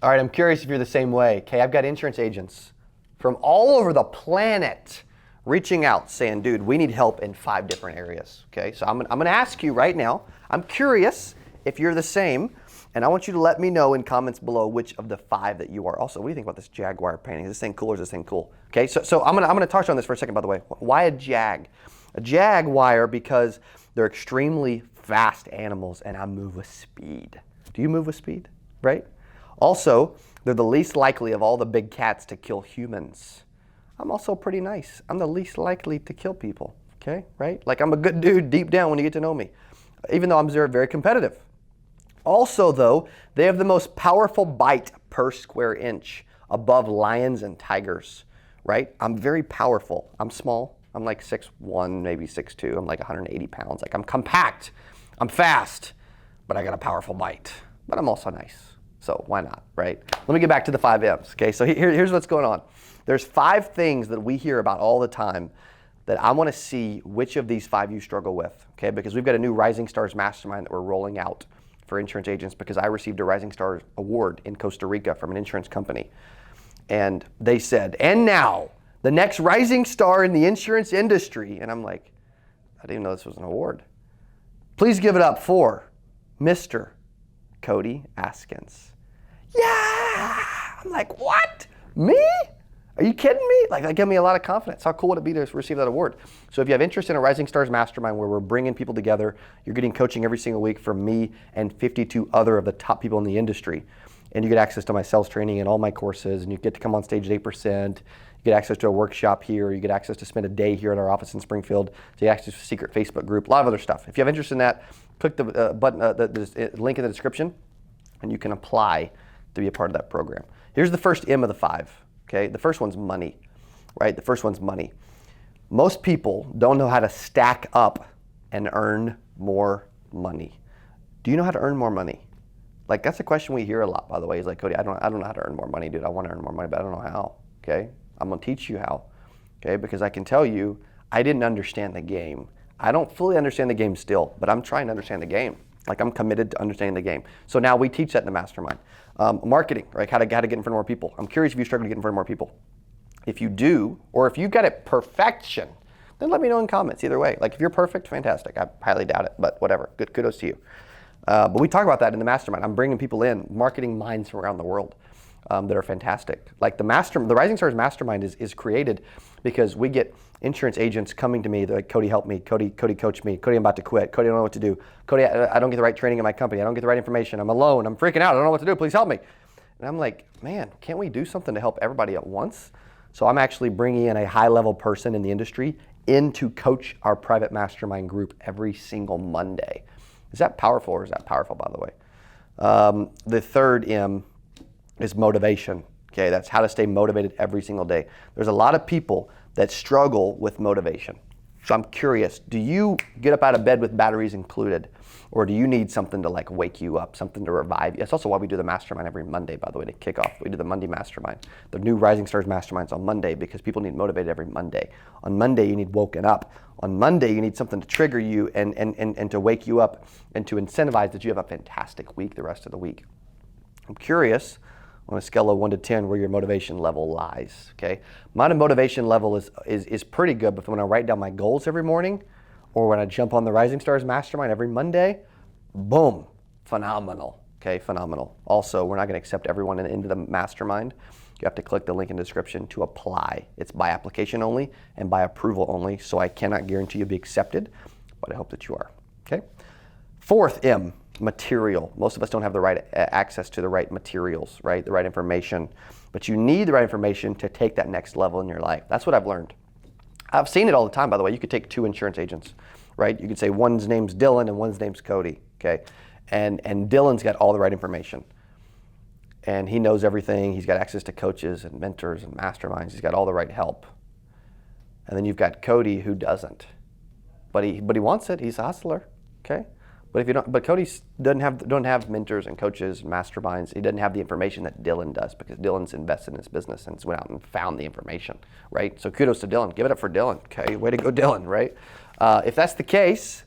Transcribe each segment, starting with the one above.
All right, I'm curious if you're the same way. Okay, I've got insurance agents from all over the planet reaching out saying, dude, we need help in 5 different areas. Okay, so I'm gonna ask you right now, I'm curious if you're the same, and I want you to let me know in comments below which of the 5 that you are. Also, what do you think about this Jaguar painting? Is this thing cool or is this thing cool? Okay, so I'm gonna talk to you on this for a second, by the way. Why a Jag? A Jaguar because they're extremely fast animals and I move with speed. Do you move with speed, right? Also, they're the least likely of all the big cats to kill humans. I'm also pretty nice. I'm the least likely to kill people, okay, right? Like I'm a good dude deep down when you get to know me, even though I'm very competitive. Also though, they have the most powerful bite per square inch above lions and tigers, right? I'm very powerful. I'm small. I'm like 6'1", maybe 6'2". I'm like 180 pounds. Like I'm compact. I'm fast, but I got a powerful bite. But I'm also nice. So why not, right? Let me get back to the 5 M's, okay? So here's what's going on. There's 5 things that we hear about all the time that I want to see which of these 5 you struggle with, okay? Because we've got a new Rising Stars Mastermind that we're rolling out for insurance agents because I received a Rising Stars award in Costa Rica from an insurance company. And they said, and now, the next rising star in the insurance industry. And I'm like, I didn't even know this was an award. Please give it up for Mr. Cody Askins. Yeah! I'm like, what? Me? Are you kidding me? Like, that gave me a lot of confidence. How cool would it be to receive that award? So if you have interest in a Rising Stars Mastermind where we're bringing people together, you're getting coaching every single week from me and 52 other of the top people in the industry. And you get access to my sales training and all my courses, and you get to come on stage at 8%. You get access to a workshop here. You get access to spend a day here at our office in Springfield. So you get access to a secret Facebook group, a lot of other stuff. If you have interest in that, click the button, the link in the description, and you can apply to be a part of that program. Here's the first M of the 5, okay? The first one's money, right? The first one's money. Most people don't know how to stack up and earn more money. Do you know how to earn more money? Like, that's a question we hear a lot, by the way. He's like, Cody, I don't know how to earn more money, dude. I want to earn more money, but I don't know how, okay? I'm going to teach you how, okay? Because I can tell you, I didn't understand the game. I don't fully understand the game still, but I'm trying to understand the game. Like, I'm committed to understanding the game. So now we teach that in the Mastermind. Marketing, right? How to get in front of more people. I'm curious if you struggle to get in front of more people. If you do, or if you got it perfection, then let me know in comments. Either way, like if you're perfect, fantastic. I highly doubt it, but whatever. Good, kudos to you. But we talk about that in the Mastermind. I'm bringing people in, marketing minds from around the world that are fantastic. Like the Rising Stars Mastermind is created because we get insurance agents coming to me. They're like, Cody, help me. Cody, coach me. Cody, I'm about to quit. Cody, I don't know what to do. Cody, I don't get the right training in my company. I don't get the right information. I'm alone. I'm freaking out. I don't know what to do. Please help me. And I'm like, man, can't we do something to help everybody at once? So I'm actually bringing in a high-level person in the industry in to coach our private mastermind group every single Monday. Is that powerful or is that powerful, by the way? The third M is motivation. Okay, that's how to stay motivated every single day. There's a lot of people that struggle with motivation. So I'm curious, do you get up out of bed with batteries included? Or do you need something to like wake you up, something to revive you? That's also why we do the Mastermind every Monday, by the way, to kick off. We do the Monday Mastermind. The new Rising Stars Mastermind's on Monday because people need motivated every Monday. On Monday, you need woken up. On Monday, you need something to trigger you and to wake you up and to incentivize that you have a fantastic week the rest of the week. I'm curious, on a scale of 1 to 10, where your motivation level lies, okay? My motivation level is pretty good, but when I write down my goals every morning, or when I jump on the Rising Stars Mastermind every Monday, boom, phenomenal, okay, phenomenal. Also, we're not gonna accept everyone into the Mastermind. You have to click the link in the description to apply. It's by application only and by approval only, so I cannot guarantee you'll be accepted, but I hope that you are, okay? Fourth M, material. Most of us don't have the right access to the right materials, right? The right information, but you need the right information to take that next level in your life. That's what I've learned. I've seen it all the time, by the way. You could take 2 insurance agents, right? You could say one's name's Dylan and one's name's Cody, okay? And Dylan's got all the right information. And he knows everything. He's got access to coaches and mentors and masterminds. He's got all the right help. And then you've got Cody who doesn't. But he wants it. He's a hustler, okay? But Cody doesn't have mentors and coaches and masterminds. He doesn't have the information that Dylan does because Dylan's invested in his business and went out and found the information, right? So kudos to Dylan. Give it up for Dylan, okay? Way to go, Dylan, right? If that's the case,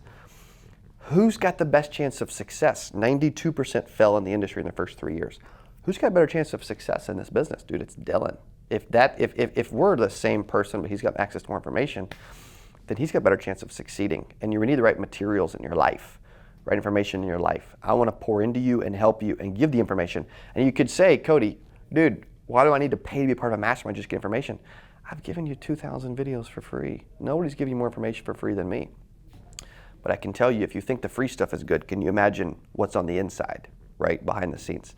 who's got the best chance of success? 92% fell in the industry in the first 3 years. Who's got a better chance of success in this business? Dude, it's Dylan. If we're the same person, but he's got access to more information, then he's got a better chance of succeeding. And you need the right materials in your life, right information in your life. I want to pour into you and help you and give the information. And you could say, Cody, dude, why do I need to pay to be a part of a mastermind, just get information? I've given you 2,000 videos for free. Nobody's giving you more information for free than me. But I can tell you, if you think the free stuff is good, can you imagine what's on the inside, right, behind the scenes?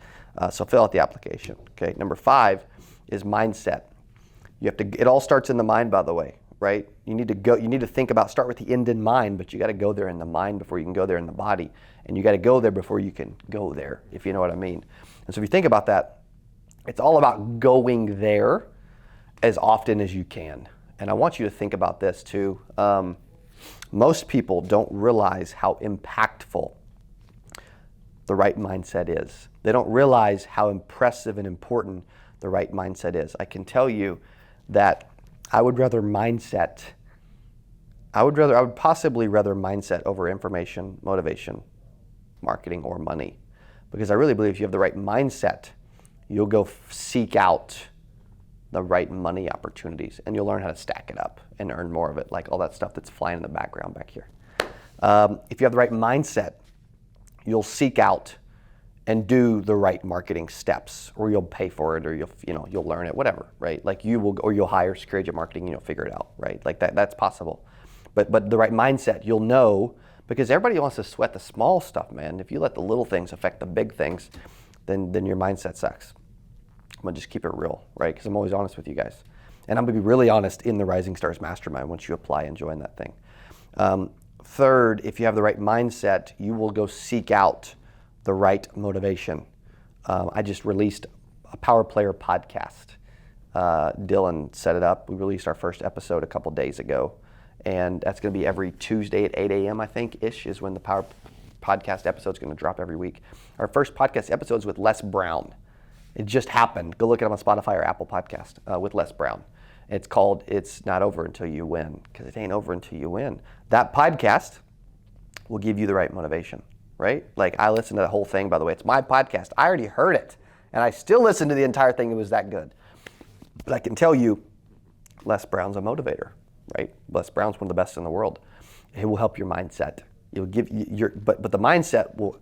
So fill out the application, okay? Number 5 is mindset. You have to, it all starts in the mind, by the way, right? You need to think about, start with the end in mind, but you got to go there in the mind before you can go there in the body. And you got to go there before you can go there, if you know what I mean. And so if you think about that, it's all about going there as often as you can. And I want you to think about this too. Most people don't realize how impactful the right mindset is. They don't realize how impressive and important the right mindset is. I can tell you that I would possibly rather mindset over information, motivation, marketing, or money. Because I really believe if you have the right mindset, you'll go seek out the right money opportunities, and you'll learn how to stack it up and earn more of it, like all that stuff that's flying in the background back here. If you have the right mindset, you'll seek out and do the right marketing steps, or you'll pay for it, or you'll learn it, whatever, right? Like you'll hire secure agent marketing, and you'll figure it out, right? Like that's possible. But the right mindset, you'll know, because everybody wants to sweat the small stuff, man. If you let the little things affect the big things, then your mindset sucks. I'm gonna just keep it real, right? Because I'm always honest with you guys. And I'm gonna be really honest in the Rising Stars Mastermind once you apply and join that thing. Third, if you have the right mindset, you will go seek out the right motivation. I just released a Power Player podcast. Dylan set it up. We released our first episode a couple days ago. And that's gonna be every Tuesday at 8 a.m., I think, ish, is when the Power Podcast episode's gonna drop every week. Our first podcast episode's with Les Brown. It just happened. Go look it up on Spotify or Apple Podcast with Les Brown. It's called It's Not Over Until You Win, because it ain't over until you win. That podcast will give you the right motivation, right? Like, I listened to the whole thing, by the way. It's my podcast. I already heard it, and I still listened to the entire thing. It was that good. But I can tell you, Les Brown's a motivator, right? Les Brown's one of the best in the world. It will help your mindset. It'll give you but the mindset will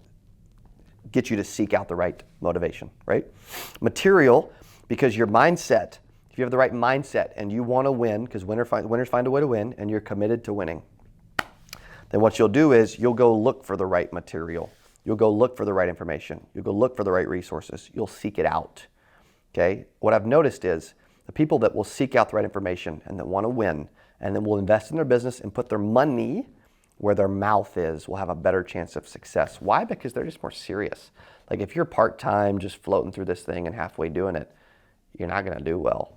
get you to seek out the right motivation, right? Material, because your mindset, if you have the right mindset and you want to win, because winners find a way to win, and you're committed to winning, then what you'll do is you'll go look for the right material. You'll go look for the right information. You'll go look for the right resources. You'll seek it out, okay? What I've noticed is the people that will seek out the right information and that want to win and then will invest in their business and put their money where their mouth is will have a better chance of success. Why? Because they're just more serious. Like, if you're part-time just floating through this thing and halfway doing it, you're not gonna do well.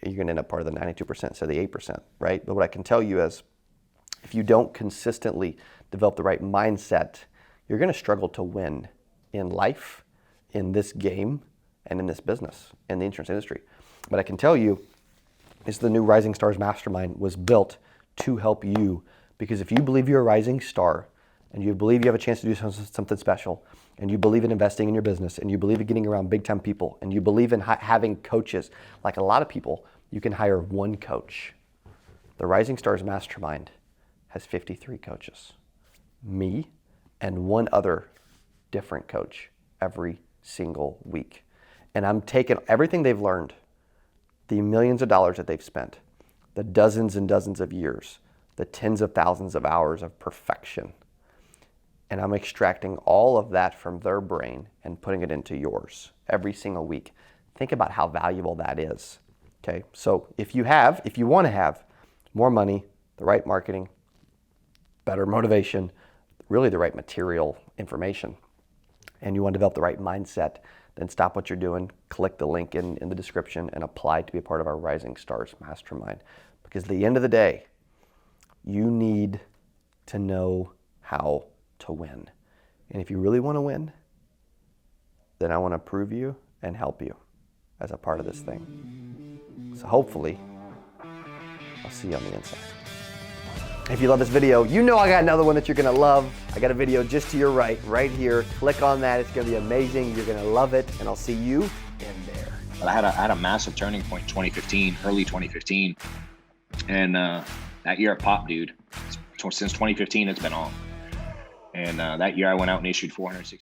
You're gonna end up part of the 92% instead of the 8%, right? But what I can tell you is, if you don't consistently develop the right mindset, you're gonna struggle to win in life, in this game, and in this business, in the insurance industry. But I can tell you, is the new Rising Stars Mastermind was built to help you. Because if you believe you're a rising star, and you believe you have a chance to do something special, and you believe in investing in your business, and you believe in getting around big time people, and you believe in having coaches, like a lot of people, you can hire one coach. The Rising Stars Mastermind has 53 coaches. Me and one other different coach every single week. And I'm taking everything they've learned, the millions of dollars that they've spent, the dozens and dozens of years, the tens of thousands of hours of perfection. And I'm extracting all of that from their brain and putting it into yours every single week. Think about how valuable that is, okay? So if you want to have more money, the right marketing, better motivation, really the right material information, and you want to develop the right mindset, then stop what you're doing, click the link in the description, and apply to be a part of our Rising Stars Mastermind. Because at the end of the day, you need to know how to win. And if you really want to win, then I want to prove you and help you as a part of this thing. So hopefully, I'll see you on the inside. If you love this video, you know I got another one that you're gonna love. I got a video just to your right here. Click on that, it's gonna be amazing. You're gonna love it, and I'll see you in there. But I had a massive turning point in 2015, early 2015. And that year it popped, dude. Since 2015, it's been on. And that year I went out and issued 460.